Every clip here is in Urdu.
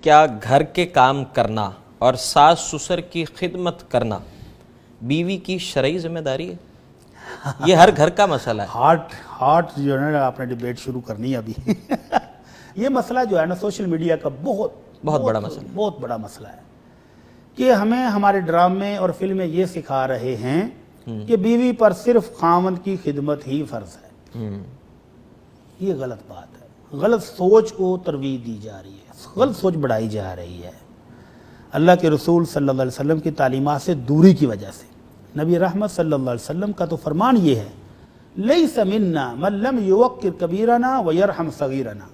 کیا گھر کے کام کرنا اور ساس سسر کی خدمت کرنا بیوی کی شرعی ذمہ داری ہے؟ یہ ہر گھر کا مسئلہ ہے۔ ہارٹ جو ہے نا، آپ نے ڈیبیٹ شروع کرنی ہے ابھی۔ یہ مسئلہ جو ہے نا سوشل میڈیا کا بہت بڑا مسئلہ ہے کہ ہمیں ہمارے ڈرامے اور فلمیں یہ سکھا رہے ہیں کہ بیوی پر صرف خاوند کی خدمت ہی فرض ہے۔ یہ غلط بات ہے، غلط سوچ کو ترویج دی جا رہی ہے، غلط سوچ بڑھائی جا رہی ہے۔ اللہ کے رسول صلی اللہ علیہ وسلم کی تعلیمات سے دوری کی وجہ سے نبی رحمت صلی اللہ علیہ وسلم کا تو فرمان یہ ہے، لیس منا من لم یوقر کبیرنا ویرحم صغیرنا،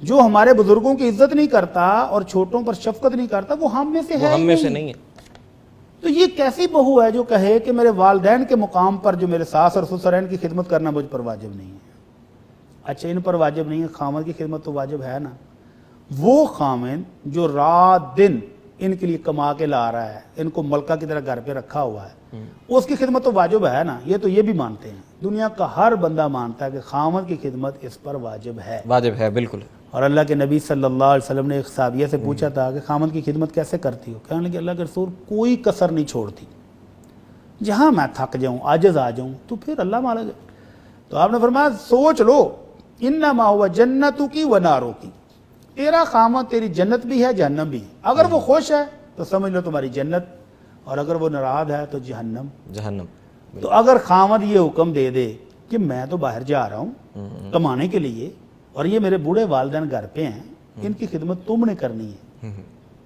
جو ہمارے بزرگوں کی عزت نہیں کرتا اور چھوٹوں پر شفقت نہیں کرتا وہ ہم میں سے ہے، ہم میں سے نہیں ہے۔ تو یہ کیسی بہو ہے جو کہے کہ میرے والدین کے مقام پر جو میرے ساس اور سسر ہیں ان کی خدمت کرنا مجھ پر واجب نہیں ہے؟ اچھا ان پر واجب نہیں ہے، خامد کی خدمت تو واجب ہے نا۔ وہ خامد جو رات دن ان کے لیے کما کے لا رہا ہے، ان کو ملکہ کی طرح گھر پہ رکھا ہوا ہے، اس کی خدمت تو واجب ہے نا۔ یہ تو یہ بھی مانتے ہیں، دنیا کا ہر بندہ مانتا ہے کہ خامد کی خدمت اس پر واجب ہے، واجب ہے، بالکل۔ اور اللہ کے نبی صلی اللہ علیہ وسلم نے ایک صحابیہ سے پوچھا تھا کہ خامد کی خدمت کیسے کرتی ہو؟ کہنے لگے اللہ کے رسول کوئی کسر نہیں چھوڑتی، جہاں میں تھک جاؤں عاجز آ جاؤں تو پھر اللہ مالا جائے۔ تو آپ نے فرمایا سوچ لو، انما ہوا جنتوں کی و ناروں کی، تیرا خامد تیری جنت بھی ہے جہنم بھی ہے، اگر وہ خوش ہے تو سمجھ لو تمہاری جنت، اور اگر وہ ناراض ہے تو جہنم۔ تو اگر خامد یہ حکم دے دے کہ میں تو باہر جا رہا ہوں کمانے کے لیے اور یہ میرے بوڑھے والدین گھر پہ ہیں، ان کی خدمت تم نے کرنی ہے،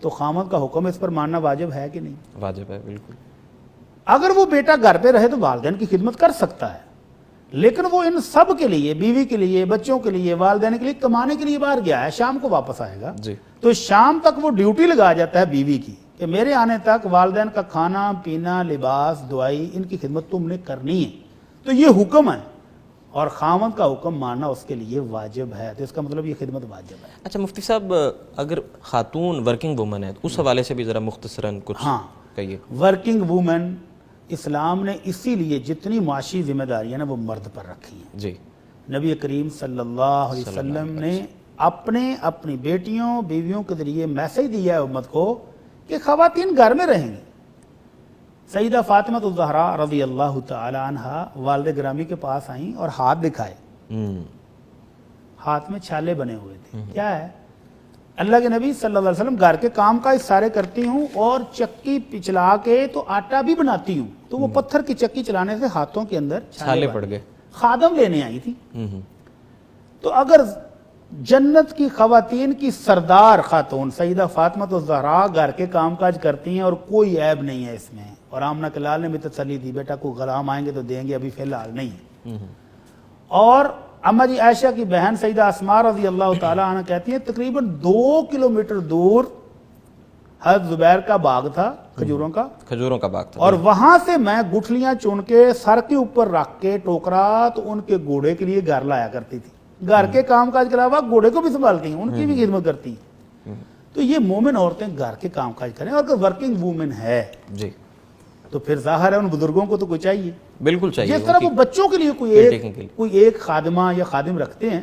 تو خامد کا حکم اس پر ماننا واجب ہے کہ نہیں؟ واجب ہے، بالکل۔ اگر وہ بیٹا گھر پہ رہے تو والدین کی خدمت کر سکتا ہے، لیکن وہ ان سب کے لیے، بیوی کے لیے، بچوں کے لیے، والدین کے لیے کمانے کے لیے باہر گیا ہے، شام کو واپس آئے گا، تو شام تک وہ ڈیوٹی لگا جاتا ہے بیوی کی کہ میرے آنے تک والدین کا کھانا پینا، لباس، دوائی، ان کی خدمت تم نے کرنی ہے۔ تو یہ حکم ہے اور خامد کا حکم ماننا اس کے لیے واجب ہے، تو اس کا مطلب یہ خدمت واجب ہے۔ اچھا مفتی صاحب، اگر خاتون ورکنگ وومن ہے تو اس حوالے سے بھی ذرا مختصراً کچھ کہیے۔ ورکنگ وومن اسلام نے اسی لیے جتنی معاشی ذمہ داریاں نا وہ مرد پر رکھی ہیں۔ جی، نبی کریم صلی اللہ علیہ وسلم نے اپنی بیٹیوں بیویوں کے ذریعے میسج دیا ہے امت کو کہ خواتین گھر میں رہیں گی۔ سیدہ فاطمہ الزہرا رضی اللہ تعالی عنہا والد گرامی کے پاس آئیں اور ہاتھ دکھائے، ہاتھ میں چھالے بنے ہوئے تھے، کیا ہے؟ اللہ کے نبی صلی اللہ علیہ وسلم گھر کے کام کاج سارے کرتی ہوں اور چکی پچلا کے تو آٹا بھی بناتی ہوں، تو وہ پتھر کی چکی چلانے سے ہاتھوں کے اندر چھالے پڑ گئے، خادم لینے آئی تھی۔ تو اگر جنت کی خواتین کی سردار خاتون سیدہ فاطمہ الزہرا گھر کے کام کاج کرتی ہیں اور کوئی عیب نہیں ہے اس میں، اور آمنہ کے لال نے بھی تسلی دی بیٹا کو غلام آئیں گے تو دیں گے، ابھی فی الحال نہیں۔ اور اما جی عائشہ کی بہن سیدہ اسماء رضی اللہ تعالی عنہ کہتی ہیں تقریباً 2 کلومیٹر دور حضرت زبیر کا باغ تھا، کھجوروں کا باغ تھا، اور وہاں سے میں گٹھلیاں چن کے سر کے اوپر رکھ کے ٹوکرا تو ان کے گھوڑے کے لیے گھر لایا کرتی تھی۔ گھر کے کام کاج کے علاوہ گھوڑے کو بھی سنبھالتی ہیں، ان کی بھی خدمت کرتی ہیں۔ تو یہ مومن عورتیں گھر کے کام کاج کریں، اور اگر ورکنگ وومن ہے جی تو پھر ظاہر ہے ان بزرگوں کو تو کوئی چاہیے، بالکل چاہیے۔ جس طرح وہ بچوں کے لیے کوئی ایک خادمہ یا خادم رکھتے ہیں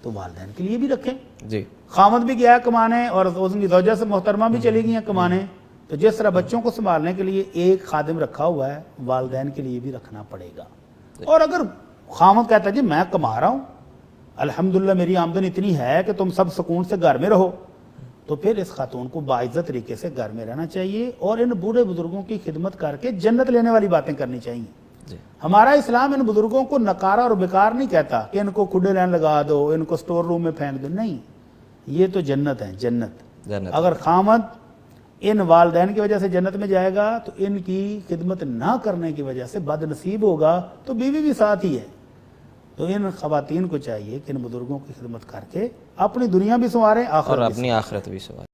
تو والدین کے لیے بھی رکھیں جی۔ خامد بھی گیا کمانے اور اس کی زوجہ سے محترمہ بھی چلی گئی ہیں کمانے، تو جس طرح بچوں کو سنبھالنے کے لیے ایک خادم رکھا ہوا ہے والدین کے لیے بھی رکھنا پڑے گا۔ اور اگر خامد کہتا ہے جی میں کما رہا ہوں، الحمدللہ میری آمدن اتنی ہے کہ تم سب سکون سے گھر میں رہو، تو پھر اس خاتون کو باعزت طریقے سے گھر میں رہنا چاہیے اور ان بوڑھے بزرگوں کی خدمت کر کے جنت لینے والی باتیں کرنی چاہیے۔ ہمارا اسلام ان بزرگوں کو نکارا اور بیکار نہیں کہتا کہ ان کو کھڈے لین لگا دو، ان کو سٹور روم میں پھینک دو، نہیں، یہ تو جنت ہے، جنت۔ اگر خامد ان والدین کی وجہ سے جنت میں جائے گا تو ان کی خدمت نہ کرنے کی وجہ سے بد نصیب ہوگا، تو بیوی بھی ساتھ ہی ہے۔ تو ان خواتین کو چاہیے کہ ان بزرگوں کی خدمت کر کے اپنی دنیا بھی سنواریں، اور اپنی آخرت بھی سنواریں۔